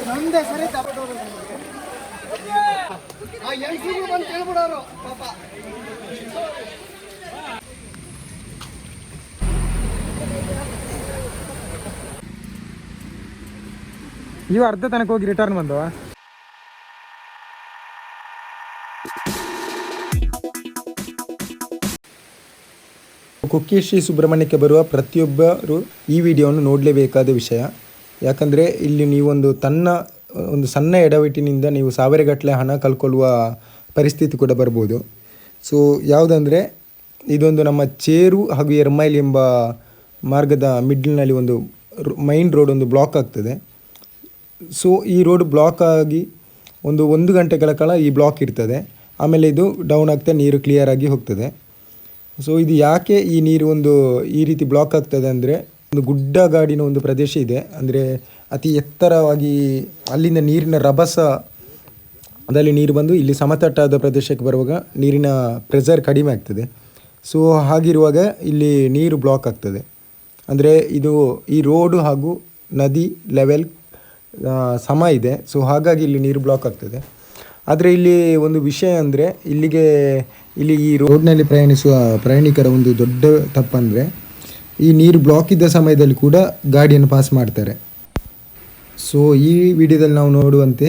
ನಮ್ದೇ ಸರಿ ಬಂದು ಕೇಳ್ಬಿಡೋರು ಪಾಪ. ಇವು ಅರ್ಧ ತನಕ ಹೋಗಿ ರಿಟರ್ನ್ ಬಂದವ. ಕುಕ್ಕೆ ಶ್ರೀ ಸುಬ್ರಹ್ಮಣ್ಯಕ್ಕೆ ಬರುವ ಪ್ರತಿಯೊಬ್ಬರು ಈ ವಿಡಿಯೋವನ್ನು ನೋಡಲೇಬೇಕಾದ ವಿಷಯ. ಯಾಕಂದರೆ ಇಲ್ಲಿ ನೀವೊಂದು ಒಂದು ಸಣ್ಣ ಎಡವಟ್ಟಿನಿಂದ ನೀವು ಸಾವಿರಗಟ್ಟಲೆ ಹಣ ಕಳ್ಕೊಳ್ಳುವ ಪರಿಸ್ಥಿತಿ ಕೂಡ ಬರ್ಬೋದು. ಸೊ ಯಾವುದಂದರೆ ಇದೊಂದು ನಮ್ಮ ಚೇರು ಹಾಗೂ ಎರ್ಮೈಲ್ ಎಂಬ ಮಾರ್ಗದ ಮಿಡ್ಲ್ನಲ್ಲಿ ಒಂದು ಮೈನ್ ರೋಡ್ ಒಂದು ಬ್ಲಾಕ್ ಆಗ್ತದೆ. ಸೊ ಈ ರೋಡ್ ಬ್ಲಾಕ್ ಆಗಿ ಒಂದು ಗಂಟೆಗಳ ಕಾಲ ಈ ಬ್ಲಾಕ್ ಇರ್ತದೆ. ಆಮೇಲೆ ಇದು ಡೌನ್ ಆಗ್ತಾ ನೀರು ಕ್ಲಿಯರ್ ಆಗಿ ಹೋಗ್ತದೆ. ಸೊ ಇದು ಯಾಕೆ ಈ ನೀರು ಈ ರೀತಿ ಬ್ಲಾಕ್ ಆಗ್ತದೆ ಅಂದರೆ, ಒಂದು ಗುಡ್ಡಗಾಡಿನ ಒಂದು ಪ್ರದೇಶ ಇದೆ. ಅಂದರೆ ಅತಿ ಎತ್ತರವಾಗಿ ಅಲ್ಲಿಂದ ನೀರಿನ ರಭಸದಲ್ಲಿ ನೀರು ಬಂದು ಇಲ್ಲಿ ಸಮತಟ್ಟಾದ ಪ್ರದೇಶಕ್ಕೆ ಬರುವಾಗ ನೀರಿನ ಪ್ರೆಷರ್ ಕಡಿಮೆ ಆಗ್ತದೆ. ಸೊ ಹಾಗಿರುವಾಗ ಇಲ್ಲಿ ನೀರು ಬ್ಲಾಕ್ ಆಗ್ತದೆ. ಅಂದರೆ ಈ ರೋಡು ಹಾಗೂ ನದಿ ಲೆವೆಲ್ ಸಮ ಇದೆ. ಸೊ ಹಾಗಾಗಿ ಇಲ್ಲಿ ನೀರು ಬ್ಲಾಕ್ ಆಗ್ತದೆ. ಆದರೆ ಇಲ್ಲಿ ಒಂದು ವಿಷಯ ಅಂದರೆ ಇಲ್ಲಿ ಈ ರೋಡ್ನಲ್ಲಿ ಪ್ರಯಾಣಿಸುವ ಪ್ರಯಾಣಿಕರ ಒಂದು ದೊಡ್ಡ ತಪ್ಪಂದರೆ, ಈ ನೀರು ಬ್ಲಾಕ್ ಇದ್ದ ಸಮಯದಲ್ಲಿ ಕೂಡ ಗಾಡಿಯನ್ನು ಪಾಸ್ ಮಾಡ್ತಾರೆ. ಸೊ ಈ ವಿಡಿಯೋದಲ್ಲಿ ನಾವು ನೋಡುವಂತೆ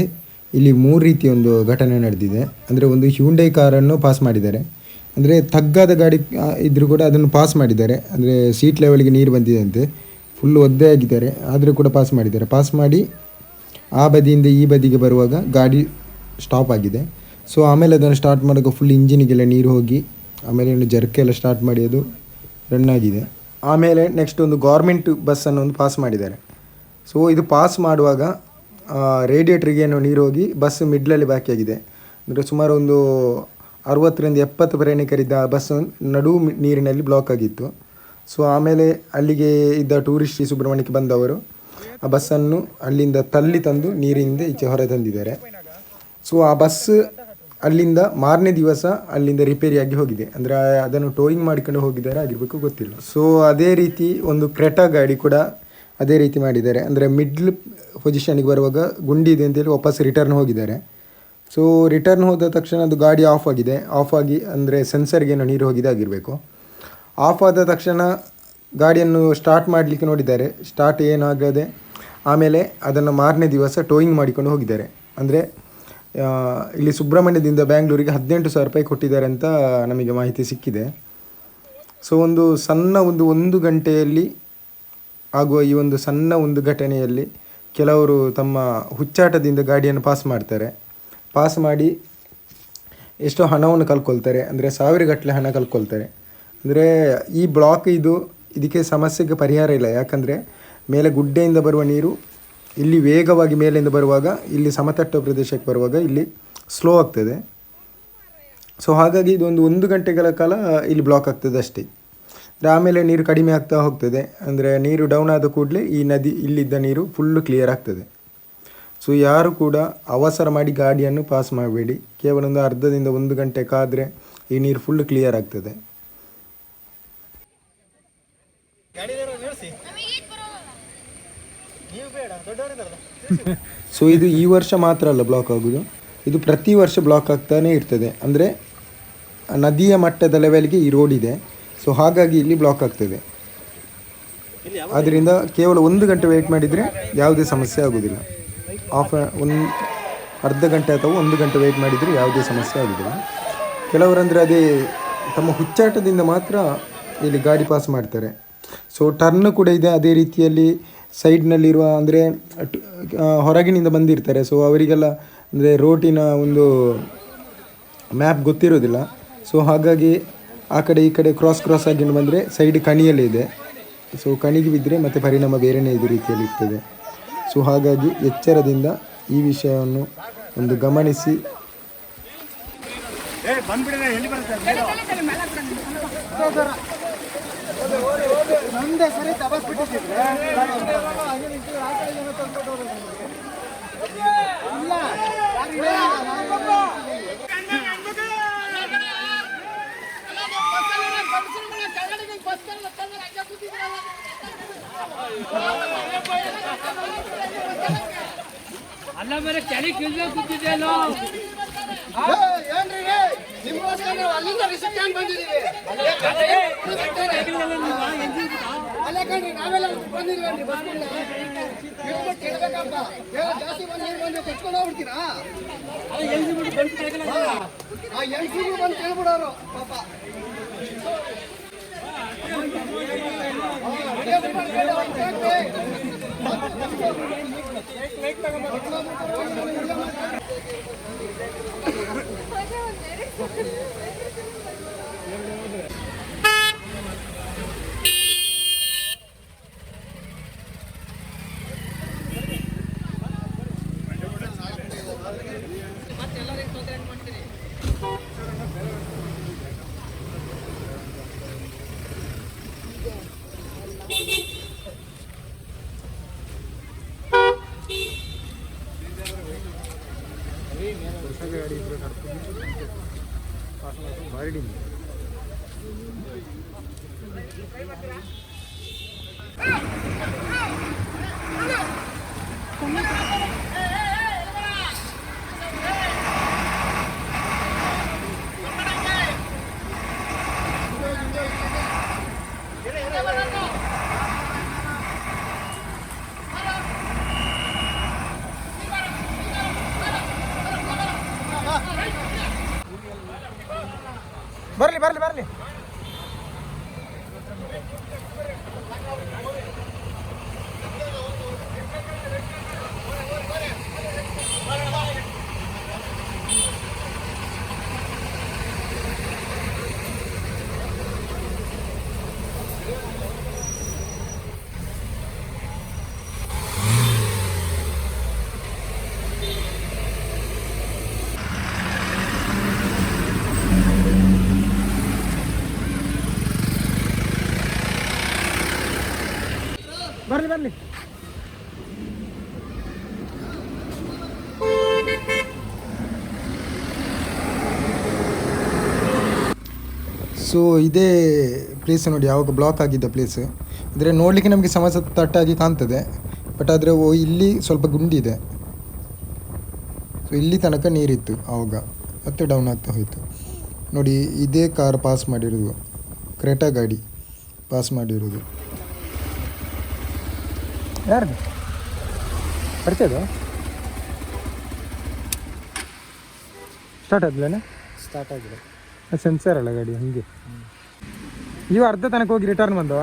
ಇಲ್ಲಿ 3 ರೀತಿಯ ಒಂದು ಘಟನೆ ನಡೆದಿದೆ. ಅಂದರೆ ಒಂದು ಹ್ಯುಂಡೈ ಕಾರನ್ನು ಪಾಸ್ ಮಾಡಿದ್ದಾರೆ. ಅಂದರೆ ತಗ್ಗಾದ ಗಾಡಿ ಇದ್ದರೂ ಕೂಡ ಅದನ್ನು ಪಾಸ್ ಮಾಡಿದ್ದಾರೆ. ಅಂದರೆ ಸೀಟ್ ಲೆವೆಲ್ಗೆ ನೀರು ಬಂದಿದಂತೆ ಫುಲ್ಲು ಒದ್ದೆ ಆಗಿದ್ದಾರೆ, ಆದರೂ ಕೂಡ ಪಾಸ್ ಮಾಡಿದ್ದಾರೆ. ಪಾಸ್ ಮಾಡಿ ಆ ಬದಿಯಿಂದ ಈ ಬದಿಗೆ ಬರುವಾಗ ಗಾಡಿ ಸ್ಟಾಪ್ ಆಗಿದೆ. ಸೊ ಆಮೇಲೆ ಅದನ್ನು ಸ್ಟಾರ್ಟ್ ಮಾಡೋಕೆ ಫುಲ್ ಇಂಜಿನಿಗೆಲ್ಲ ನೀರು ಹೋಗಿ ಆಮೇಲೆ ಒಂದು ಜರ್ಕೆಲ್ಲ ಸ್ಟಾರ್ಟ್ ಮಾಡಿ ಅದು ರನ್ ಆಗಿದೆ. ಆಮೇಲೆ ನೆಕ್ಸ್ಟ್ ಒಂದು ಗೌರ್ಮೆಂಟ್ ಬಸ್ಸನ್ನು ಒಂದು ಪಾಸ್ ಮಾಡಿದ್ದಾರೆ. ಸೊ ಇದು ಪಾಸ್ ಮಾಡುವಾಗ ರೇಡಿಯೇಟ್ರಿಗೆ ಏನೋ ನೀರು ಹೋಗಿ ಬಸ್ ಮಿಡ್ಲಲ್ಲಿ ಬಾಕಿಯಾಗಿದೆ. ಅಂದರೆ ಸುಮಾರು ಒಂದು 60ರಿಂದ 70 ಪ್ರಯಾಣಿಕರಿದ್ದ ಬಸ್ ನಡು ನೀರಿನಲ್ಲಿ ಬ್ಲಾಕ್ ಆಗಿತ್ತು. ಸೊ ಆಮೇಲೆ ಅಲ್ಲಿಗೆ ಇದ್ದ ಟೂರಿಸ್ಟ್ ಸುಬ್ರಹ್ಮಣ್ಯಕ್ಕೆ ಬಂದವರು ಆ ಬಸ್ಸನ್ನು ಅಲ್ಲಿಂದ ತಳ್ಳಿ ತಂದು ನೀರಿಂದ ಈಚೆ ಹೊರ ತಂದಿದ್ದಾರೆ. ಸೊ ಆ ಬಸ್ ಅಲ್ಲಿಂದ ಮಾರನೇ ದಿವಸ ಅಲ್ಲಿಂದ ರಿಪೇರಿಯಾಗಿ ಹೋಗಿದೆ. ಅಂದರೆ ಅದನ್ನು ಟೋಯಿಂಗ್ ಮಾಡಿಕೊಂಡು ಹೋಗಿದ್ದಾರೆ ಆಗಿರಬೇಕು, ಗೊತ್ತಿಲ್ಲ. ಸೊ ಅದೇ ರೀತಿ ಒಂದು ಕ್ರೆಟಾ ಗಾಡಿ ಕೂಡ ಅದೇ ರೀತಿ ಮಾಡಿದ್ದಾರೆ. ಅಂದರೆ ಮಿಡ್ಲ್ ಪೊಸಿಷನ್ಗೆ ಬರುವಾಗ ಗುಂಡಿ ಇದೆ ಅಂತೇಳಿ ವಾಪಸ್ ರಿಟರ್ನ್ ಹೋಗಿದ್ದಾರೆ. ಸೊ ರಿಟರ್ನ್ ಹೋದ ತಕ್ಷಣ ಅದು ಗಾಡಿ ಆಫ್ ಆಗಿ ಅಂದರೆ ಸೆನ್ಸರ್ಗೇನೋ ನೀರು ಹೋಗಿದೆ ಆಗಿರಬೇಕು. ಆಫ್ ಆದ ತಕ್ಷಣ ಗಾಡಿಯನ್ನು ಸ್ಟಾರ್ಟ್ ಮಾಡಲಿಕ್ಕೆ ನೋಡಿದ್ದಾರೆ, ಸ್ಟಾರ್ಟ್ ಏನಾಗದೆ ಆಮೇಲೆ ಅದನ್ನು ಮಾರನೇ ದಿವಸ ಟೋಯಿಂಗ್ ಮಾಡಿಕೊಂಡು ಹೋಗಿದ್ದಾರೆ. ಅಂದರೆ ಇಲ್ಲಿ ಸುಬ್ರಹ್ಮಣ್ಯದಿಂದ ಬ್ಯಾಂಗ್ಳೂರಿಗೆ 18,000 ರೂಪಾಯಿ ಕೊಟ್ಟಿದ್ದಾರೆ ಅಂತ ನಮಗೆ ಮಾಹಿತಿ ಸಿಕ್ಕಿದೆ. ಸೊ ಒಂದು ಸಣ್ಣ ಒಂದು ಗಂಟೆಯಲ್ಲಿ ಆಗುವ ಈ ಒಂದು ಸಣ್ಣ ಒಂದು ಘಟನೆಯಲ್ಲಿ ಕೆಲವರು ತಮ್ಮ ಹುಚ್ಚಾಟದಿಂದ ಗಾಡಿಯನ್ನು ಪಾಸ್ ಮಾಡ್ತಾರೆ. ಪಾಸ್ ಮಾಡಿ ಎಷ್ಟೋ ಹಣವನ್ನು ಕಳ್ಕೊಳ್ತಾರೆ. ಅಂದರೆ ಸಾವಿರಗಟ್ಟಲೆ ಹಣ ಕಳ್ಕೊಳ್ತಾರೆ. ಅಂದರೆ ಈ ಬ್ಲಾಕ್ ಇದಕ್ಕೆ ಸಮಸ್ಯೆಗೆ ಪರಿಹಾರ ಇಲ್ಲ. ಯಾಕಂದರೆ ಮೇಲೆ ಗುಡ್ಡೆಯಿಂದ ಬರುವ ನೀರು ಇಲ್ಲಿ ವೇಗವಾಗಿ ಮೇಲಿಂದ ಬರುವಾಗ ಇಲ್ಲಿ ಸಮತಟ್ಟ ಪ್ರದೇಶಕ್ಕೆ ಬರುವಾಗ ಇಲ್ಲಿ ಸ್ಲೋ ಆಗ್ತದೆ. ಸೊ ಹಾಗಾಗಿ ಒಂದು ಗಂಟೆಗಳ ಕಾಲ ಇಲ್ಲಿ ಬ್ಲಾಕ್ ಆಗ್ತದೆ ಅಷ್ಟೇ. ಆಮೇಲೆ ನೀರು ಕಡಿಮೆ ಆಗ್ತಾ ಹೋಗ್ತದೆ. ಅಂದರೆ ನೀರು ಡೌನ್ ಆದ ಕೂಡಲೇ ಈ ನದಿ ಇಲ್ಲಿದ್ದ ನೀರು ಫುಲ್ಲು ಕ್ಲಿಯರ್ ಆಗ್ತದೆ. ಸೊ ಯಾರು ಕೂಡ ಅವಸರ ಮಾಡಿ ಗಾಡಿಯನ್ನು ಪಾಸ್ ಮಾಡಬೇಡಿ. ಕೇವಲ ಒಂದು ಅರ್ಧದಿಂದ 1 ಗಂಟೆ ಕಾದರೆ ಈ ನೀರು ಫುಲ್ಲು ಕ್ಲಿಯರ್ ಆಗ್ತದೆ. ಸೊ ಇದು ಈ ವರ್ಷ ಮಾತ್ರ ಅಲ್ಲ ಬ್ಲಾಕ್ ಆಗೋದು, ಇದು ಪ್ರತಿ ವರ್ಷ ಬ್ಲಾಕ್ ಆಗ್ತಾನೇ ಇರ್ತದೆ. ಅಂದರೆ ನದಿಯ ಮಟ್ಟದ ಲೆವೆಲ್ಗೆ ಈ ರೋಡ್ ಇದೆ. ಸೊ ಹಾಗಾಗಿ ಇಲ್ಲಿ ಬ್ಲಾಕ್ ಆಗ್ತದೆ. ಆದ್ದರಿಂದ ಕೇವಲ 1 ಗಂಟೆ ವೆಯ್ಟ್ ಮಾಡಿದರೆ ಯಾವುದೇ ಸಮಸ್ಯೆ ಆಗೋದಿಲ್ಲ. ಅರ್ಧ ಗಂಟೆ ಅಥವಾ 1 ಗಂಟೆ ವೆಯ್ಟ್ ಮಾಡಿದರೆ ಯಾವುದೇ ಸಮಸ್ಯೆ ಆಗೋದಿಲ್ಲ. ಕೆಲವರಂದರೆ ಅದೇ ತಮ್ಮ ಹುಚ್ಚಾಟದಿಂದ ಮಾತ್ರ ಇಲ್ಲಿ ಗಾಡಿ ಪಾಸ್ ಮಾಡ್ತಾರೆ. ಸೊ ಟರ್ನ್ ಕೂಡ ಇದೆ ಅದೇ ರೀತಿಯಲ್ಲಿ. ಸೈಡ್ನಲ್ಲಿರುವ ಅಂದರೆ ಹೊರಗಿನಿಂದ ಬಂದಿರ್ತಾರೆ. ಸೊ ಅವರಿಗೆಲ್ಲ ಅಂದರೆ ರೋಟಿನ ಒಂದು ಮ್ಯಾಪ್ ಗೊತ್ತಿರೋದಿಲ್ಲ. ಸೊ ಹಾಗಾಗಿ ಆ ಕಡೆ ಈ ಕಡೆ ಕ್ರಾಸ್ ಆಗಿ ಬಂದರೆ ಸೈಡ್ ಕಣಿಯಲ್ಲೇ ಇದೆ. ಸೊ ಕಣಿಗೆ ಬಿದ್ದರೆ ಮತ್ತು ಪರಿಣಾಮ ಬೇರೆಯೇ ಇದು ರೀತಿಯಲ್ಲಿ ಇರ್ತದೆ. ಸೊ ಹಾಗಾಗಿ ಎಚ್ಚರದಿಂದ ಈ ವಿಷಯವನ್ನು ಒಂದು ಗಮನಿಸಿ. ನಮ್ದೇ ಸರಿ ತಬಸ್ಬಿಟ್ಟಿದ್ರೆ ಇಲ್ಲ ಏನ್ರಿ ನಿಮ್ಗೋಸ್ಕರ ನಾವು ಅಲ್ಲಿಂದ ರಿಸಿಪ್ಟ್ ಹ್ಯಾಂಗ್ ಬಂದಿದ್ದೀವಿ. ಅಲ್ಲ ಕಣ್ರಿ ನಾವೆಲ್ಲ ಬಂದಿದ್ವಿ ಬಸ್ಕೊಂಡ ಇಡ್ಬೇಕಪ್ಪ. ಜಾಸ್ತಿ ಬಂದು ಕಟ್ಕೊಂಡು ಹೋಗ್ಬಿಡ್ತೀರಾ? ಆ ಹೆಂಗ್ಸಿಗೂ ಬಂದು ಕೇಳ್ಬಿಡೋರು ಪಾಪ. ಬರ್ಲಿ ಬರ್ಲಿ ಬರ್ಲಿ. ಬರ್ಲಿ ಬರ್ಲಿ. ಸೊ ಇದೇ ಪ್ಲೇಸ್ ನೋಡಿ, ಯಾವಾಗ ಬ್ಲಾಕ್ ಆಗಿದ್ದ ಪ್ಲೇಸ್. ಅಂದರೆ ನೋಡಲಿಕ್ಕೆ ನಮಗೆ ಸಮತಟ್ಟಾಗಿ ಕಾಣ್ತದೆ, ಬಟ್ ಆದರೆ ಇಲ್ಲಿ ಸ್ವಲ್ಪ ಗುಂಡಿದೆ. ಸೊ ಇಲ್ಲಿ ತನಕ ನೀರಿತ್ತು ಆವಾಗ, ಮತ್ತೆ ಡೌನ್ ಆಗ್ತಾ ಹೋಯಿತು. ನೋಡಿ ಇದೇ ಕಾರ್ ಪಾಸ್ ಮಾಡಿರೋದು, ಕ್ರೆಟಾ ಗಾಡಿ ಪಾಸ್ ಮಾಡಿರೋದು. ಯಾರ್ದು ಪರಿಚಯದ ಸ್ಟಾರ್ಟ್ ಆದ್ಲೇನೆ? ಸ್ಟಾರ್ಟ್ ಆಗಿದೆ. ಸೆನ್ಸರ್ ಅಲ್ಲ ಗಾಡಿ, ಹಂಗೆ. ಇವು ಅರ್ಧ ತನಕ ಹೋಗಿ ರಿಟರ್ನ್ ಬಂದವ.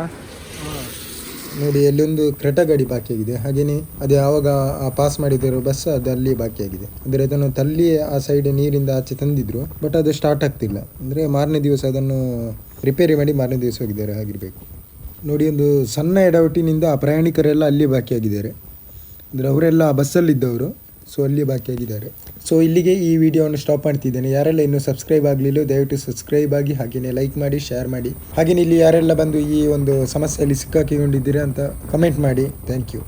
ನೋಡಿ ಅಲ್ಲೊಂದು ಕ್ರೆಟಾ ಗಾಡಿ ಬಾಕಿ ಆಗಿದೆ. ಹಾಗೆಯೇ ಅದು ಯಾವಾಗ ಪಾಸ್ ಮಾಡಿದಿರೋ ಬಸ್ ಅದು ಅಲ್ಲಿ ಬಾಕಿ ಆಗಿದೆ. ಅಂದರೆ ಅದನ್ನು ತಳ್ಳಿ ಆ ಸೈಡ್ ನೀರಿಂದ ಆಚೆ ತಂದಿದ್ರು, ಬಟ್ ಅದು ಸ್ಟಾರ್ಟ್ ಆಗ್ತಿಲ್ಲ. ಅಂದರೆ ಮಾರನೇ ದಿವಸ ಅದನ್ನು ರಿಪೇರಿ ಮಾಡಿ ಮಾರನೇ ದಿವಸ ಹೋಗಿದ್ದಾರೆ, ಆಗಿರಬೇಕು. ನೋಡಿ ಒಂದು ಸಣ್ಣ ಎಡವಟ್ಟಿನಿಂದ ಆ ಪ್ರಯಾಣಿಕರೆಲ್ಲ ಅಲ್ಲಿ ಬಾಕಿಯಾಗಿದ್ದಾರೆ. ಅಂದರೆ ಅವರೆಲ್ಲ ಬಸ್ಸಲ್ಲಿದ್ದವರು, ಸೊ ಅಲ್ಲಿ ಬಾಕಿಯಾಗಿದ್ದಾರೆ. ಸೊ ಇಲ್ಲಿಗೆ ಈ ವಿಡಿಯೋವನ್ನು ಸ್ಟಾಪ್ ಮಾಡ್ತಿದ್ದೇನೆ. ಯಾರೆಲ್ಲ ಇನ್ನೂ ಸಬ್ಸ್ಕ್ರೈಬ್ ಆಗಲಿಲ್ಲ ದಯವಿಟ್ಟು ಸಬ್ಸ್ಕ್ರೈಬ್ ಆಗಿ, ಹಾಗೆಯೇ ಲೈಕ್ ಮಾಡಿ, ಶೇರ್ ಮಾಡಿ. ಹಾಗೆಯೇ ಇಲ್ಲಿ ಯಾರೆಲ್ಲ ಬಂದು ಈ ಒಂದು ಸಮಸ್ಯೆಯಲ್ಲಿ ಸಿಕ್ಕಾಕಿಕೊಂಡಿದ್ದೀರಾ ಅಂತ ಕಮೆಂಟ್ ಮಾಡಿ. Thank you.